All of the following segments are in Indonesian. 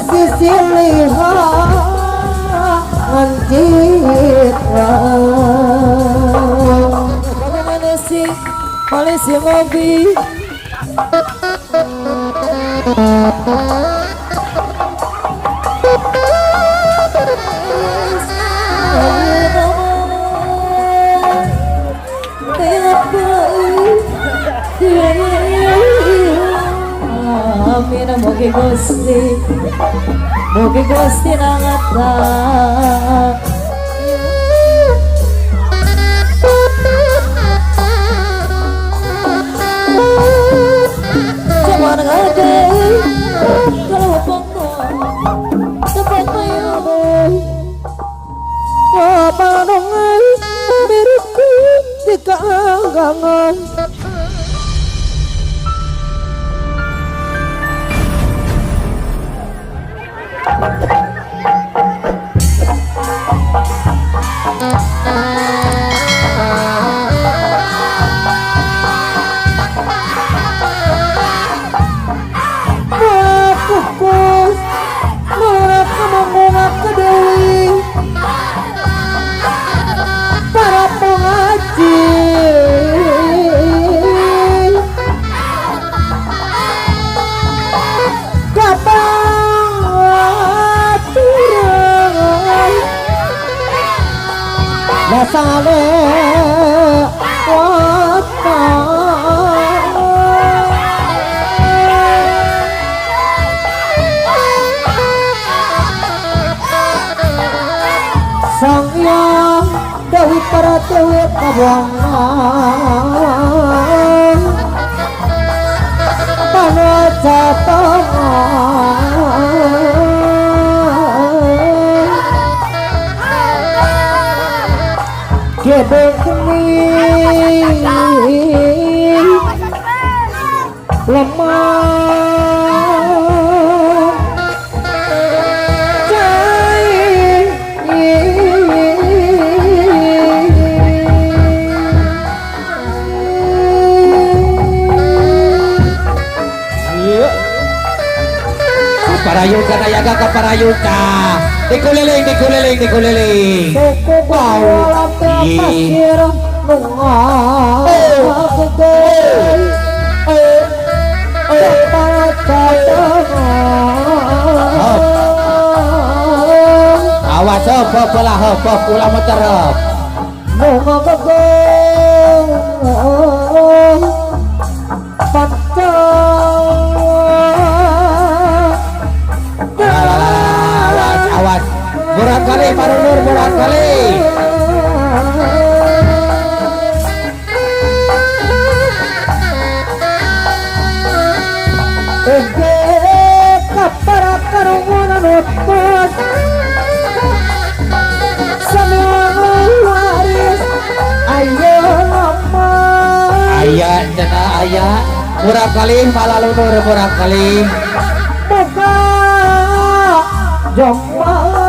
Sisi lihat citra bagaimana sih polisi mobil Amin, Mugi Gusti nangata Cuman ngade kalau pokok tempat mayung apa nongai miripku di keanggangan Sale wata sang yang Dewi para Dewi kabangan tanah catangan Gebek kening lemah cai Parayuka nayaga ka parayuka dikuliling wow pasir awas pula motor awas murah kali parunur murah kali kapara karungunan utmas semua waris ayo lama ayah cina ayah murah kali malah lunur murah kali buka jomba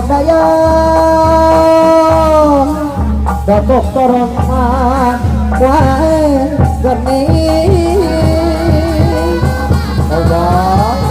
daya Datuk turun wae geni Allah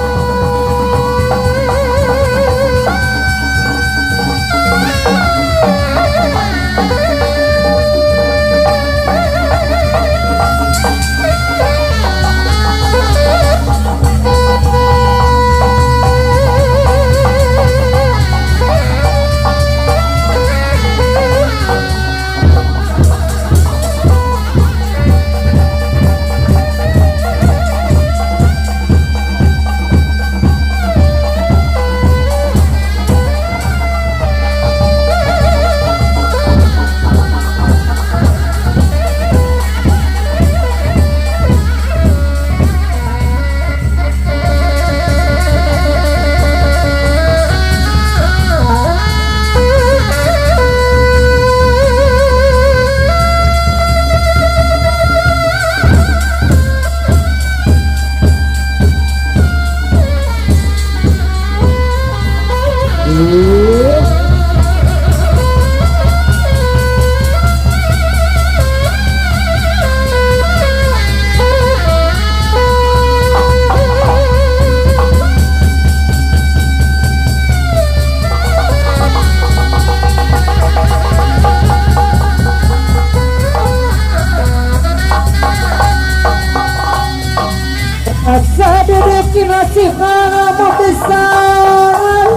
imajinasi kamu besar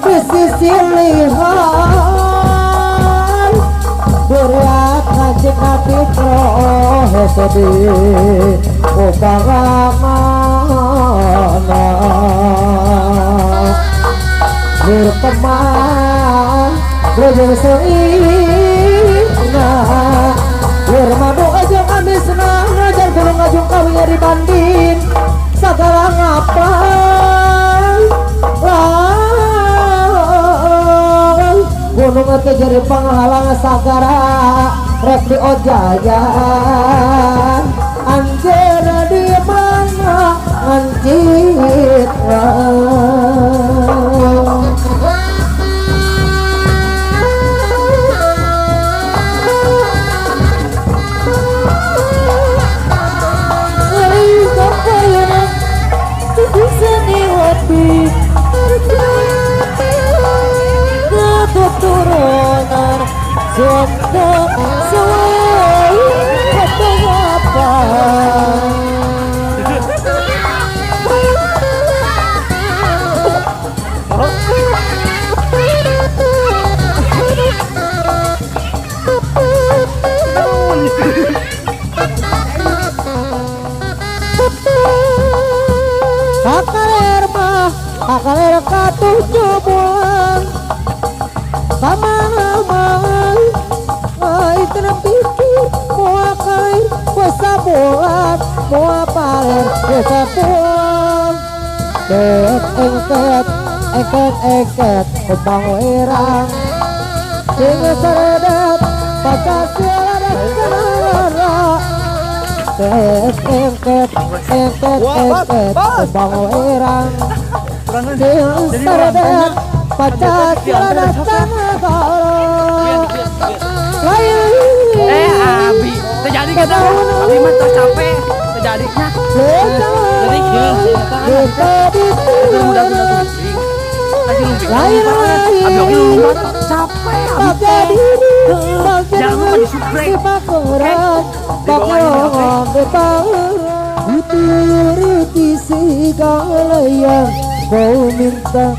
di sisi lihat berat kanjeng Nabi Prohesedi uparamana berteman berjeng seina bermadu aja kami senang ngajar burung ngajung kawin dibanding segala ngapa gunung itu jadi penghalang sagara rek di ojayan anjir di mana anjir keturunan Sunda Sawai apa akaler katujuh bulan Kamang-kamang ay pinapikir Mua kain Wasa bulan Mua paler Wasa bulan Engket Engket Kumpang wirang Singa seredet Pancasila dan kenara Engket Kumpang wirang Singa seredet Pancasila dan negara. Abi, terjadi kita. Abi mah tercapek, terjadinya. Jadi Abi oke lu capek. Jangan lupa disuplai. Dituruti segala yang kau minta.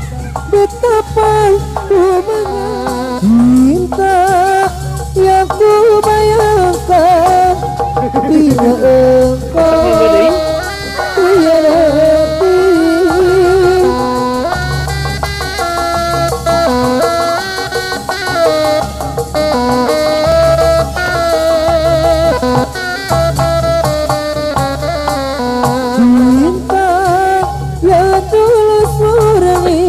Betapa ku cinta yang ku bayangkan bila engkau tiada cinta yang tulus murni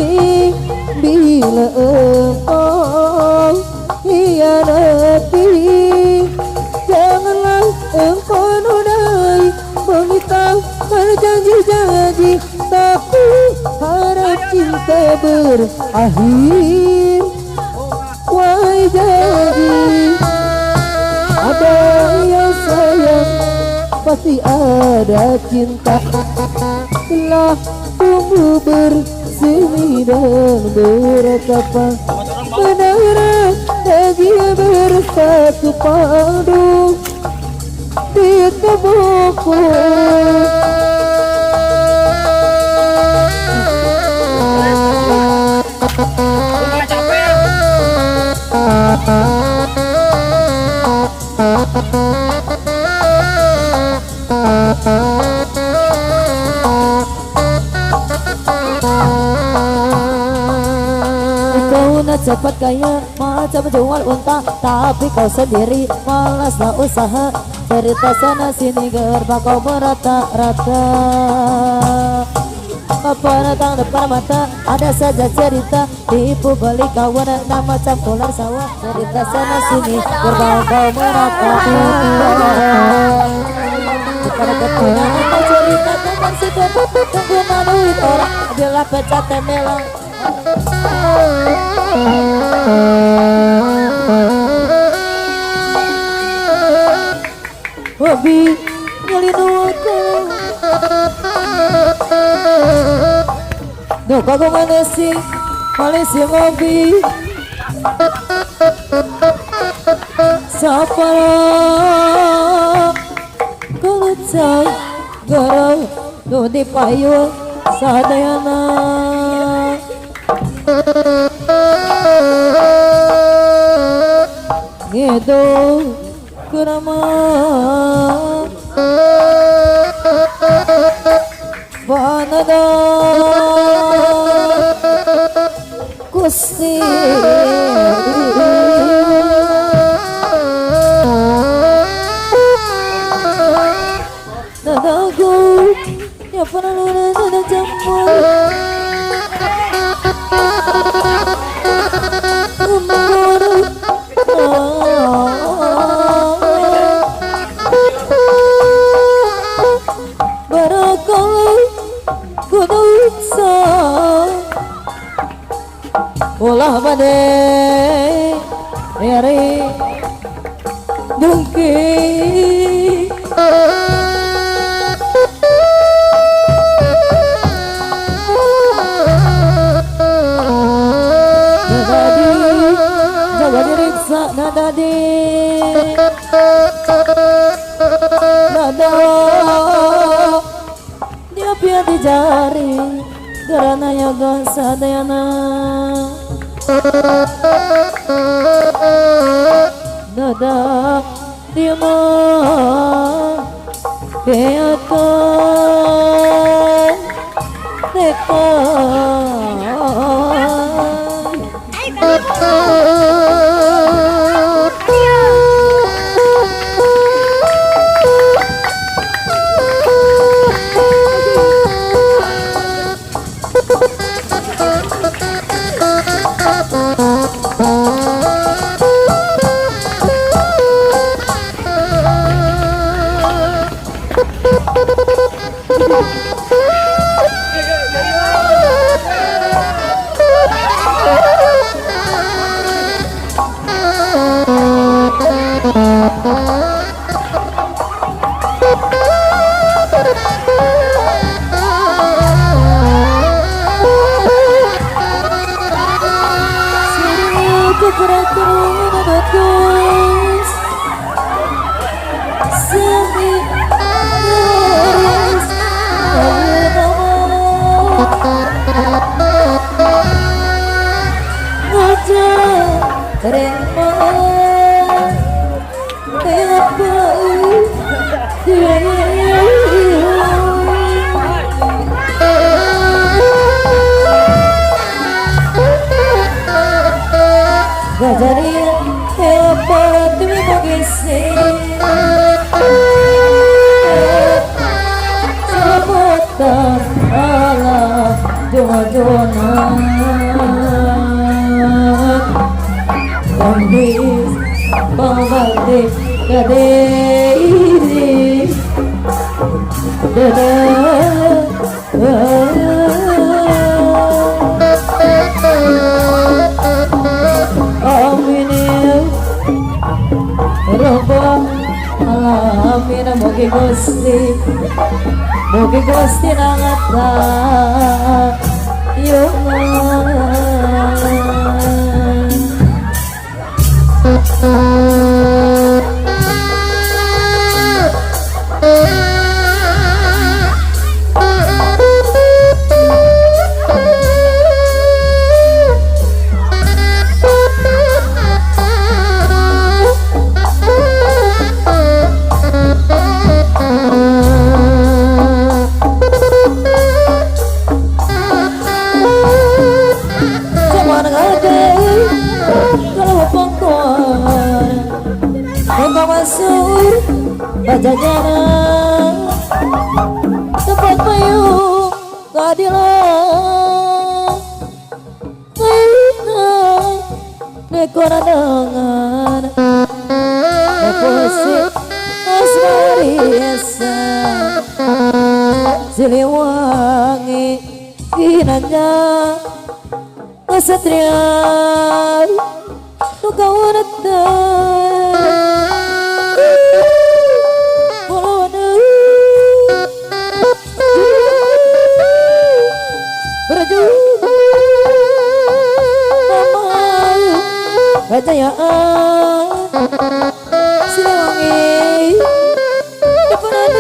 bila engkau hianati janganlah engkau nodai menghitam berjanji-janji tapi harap cinta berakhir wahai janji ada yang sayang pasti ada cinta telah tumbuh bersemi dan berkapa menara dia bersatu padu di tubuhku cepat kaya macam jual unta tapi kau sendiri malaslah usaha cerita sana sini gerbang kau merata-rata apa datang depan mata ada saja cerita tipu beli kawan dan macam ular sawah cerita sana sini gerbang kau merata-rata bukan kepungan atau cerita tentang si tunggu duit orang bila pecah temelang Hobi ngelinu aku kagum manesi Malaysia ngobi siapa kalau cai garau nu di payung sadayana gitu kurama vanada Gusti nadaku ya pernah nada jamuan barangkali kudosa ulah badai eri mungkin jaga diri nadadi nada dia pia di jari karena yaga sadayana nada dia mah keakan tekan Gajari hebat demi magisi Sabotan ala jodonan Kandis pembalik kadiri Dada Roba alamin mugi Gusti nangata Pajajaran tempat payung keadilan dekora dengan deposit asmariasa Siliwangi kinanya kesatria tukawanatan kejayaan Siliwangi depan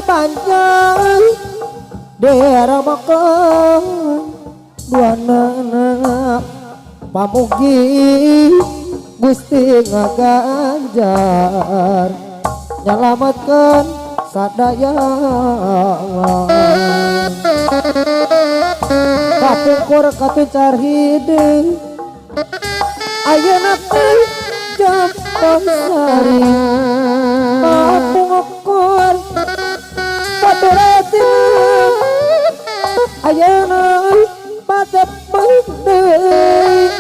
panjang daerah makan dua anak pamugi Gusti ngaganjar nyelamatkan sadaya kapungkur katuncar hidung ayeuna teh Jampasari kapungkur katuratin ayeuna patepang deui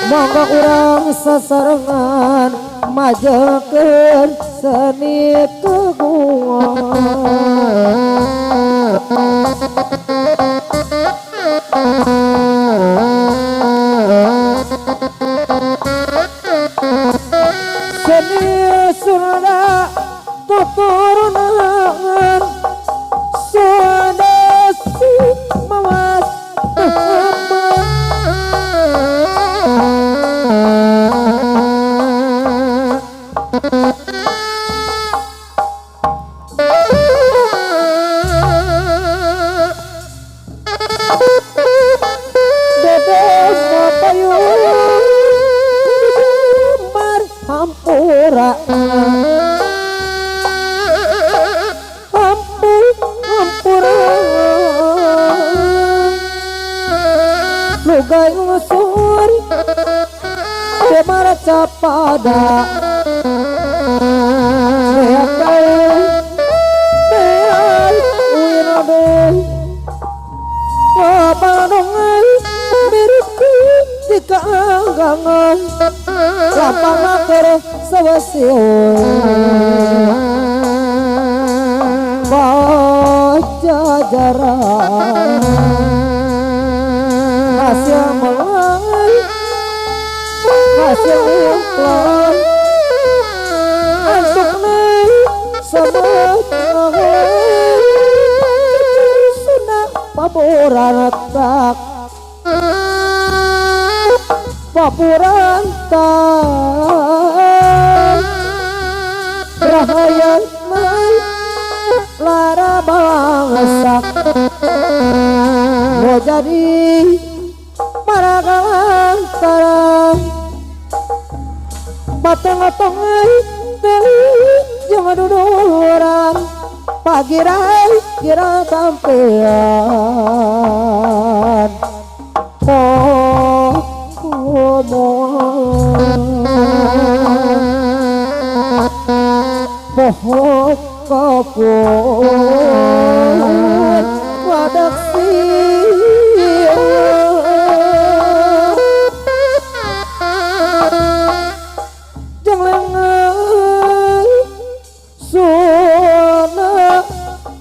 mangga urang sasarengan majekeun seni seni Sunda tuturunan Swadasi mawas hampura hampura lugai ngusur demara capada seakai beai uirade papanongai miripku di keanggangan lapang akhir sewasio pajajaran hasil mulai hasil iklan ansuk nih sebut sudah paburan tak papuran tak rahaya lara bangsa mau jadi para galantara batang-batangai jangan duduran pagirai kira sampean pohon kapur wadak jang lengan suna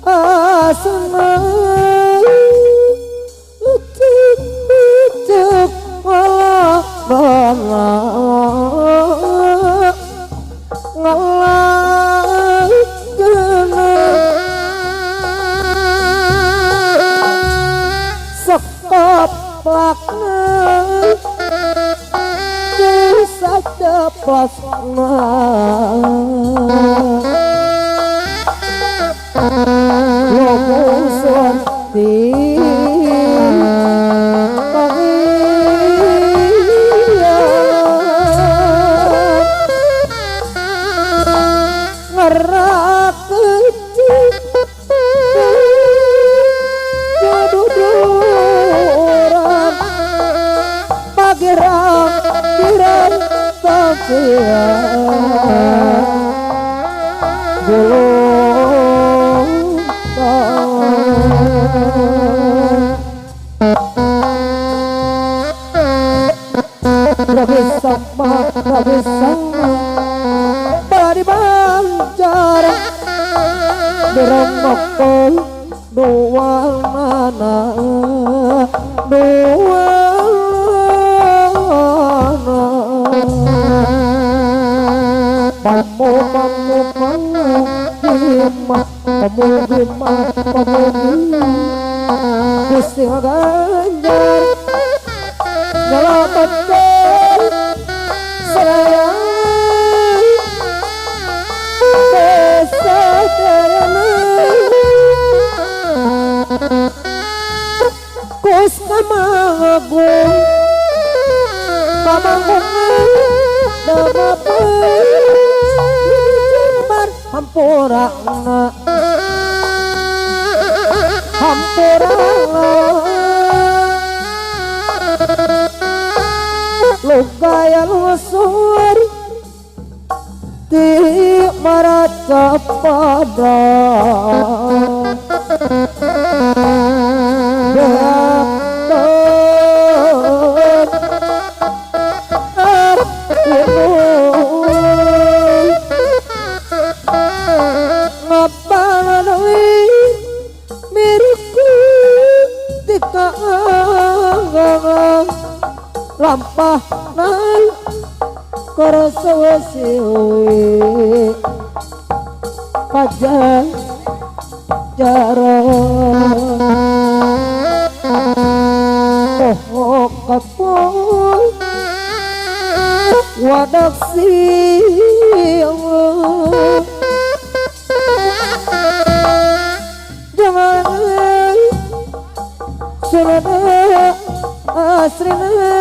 asana cek ngalah sekop lakna bisa dapasna lomusun di ngerak kecil jaduduran pagirang kirang takian gulung Rabi sama Badi banjar Derangokol Dua nana Dua nana Pamu Gimah Pamu Gusti Ganjar nyelamatkan saya desa dayana kus kamagung kamanggungan damapai jembar hampurana lugaya lusur di maraca pada lampah nan korosowasiwi pajak jarak oh kapol wadak siang jangan surada asrina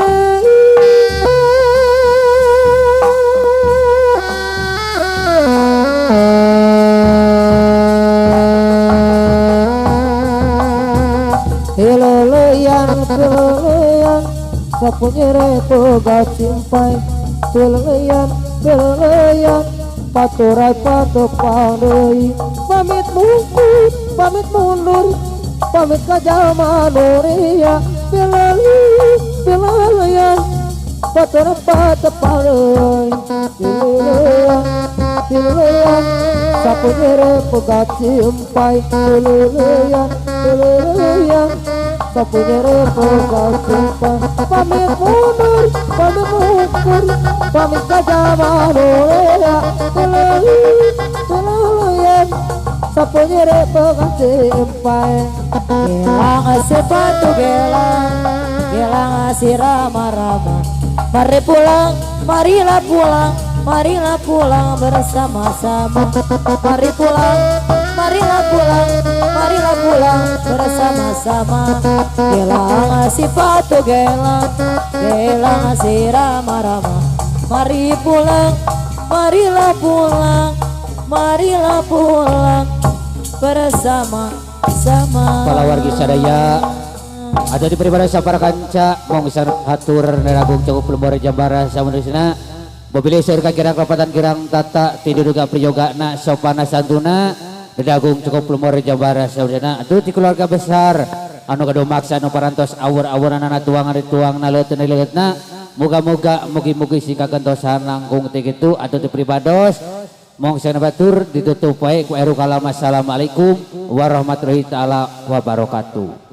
hilalayan sapunyere toga simpai hilalayan paturai patok pandai pamit mundur pamit kajama nuria hilalayan paturai patok pandai hilalayan sapunyere toga simpai hilalayan sapunyere toga simpai pamit mundur pamit kajama nuria hilalayan sapunyere toga simpai gelang sepatu gelang rama-rama mari pulang marilah pulang bersama-sama marilah pulang bersama-sama gelang sepatu gelang rama-rama marilah pulang bersama-sama. Para wargi sadaya ada di pribadi sapara kanca mong isang hatur neragung cukup lembore jambara samunusna mobilis sir kakirang rapatan kirang tata tiduduga priyogana sopana santuna dedagung cukup lembore jambara samunusna aduh ti keluarga besar anu kadomaksa anu parantos awur-awuran tuangan dituang naleuteuh leutna muga-muga mugi-mugi singka kentosan langkung ti kitu atuh ti pribados mong sana batur ditutup wae ku eru kalam assalamualaikum warahmatullahi taala wabarakatuh.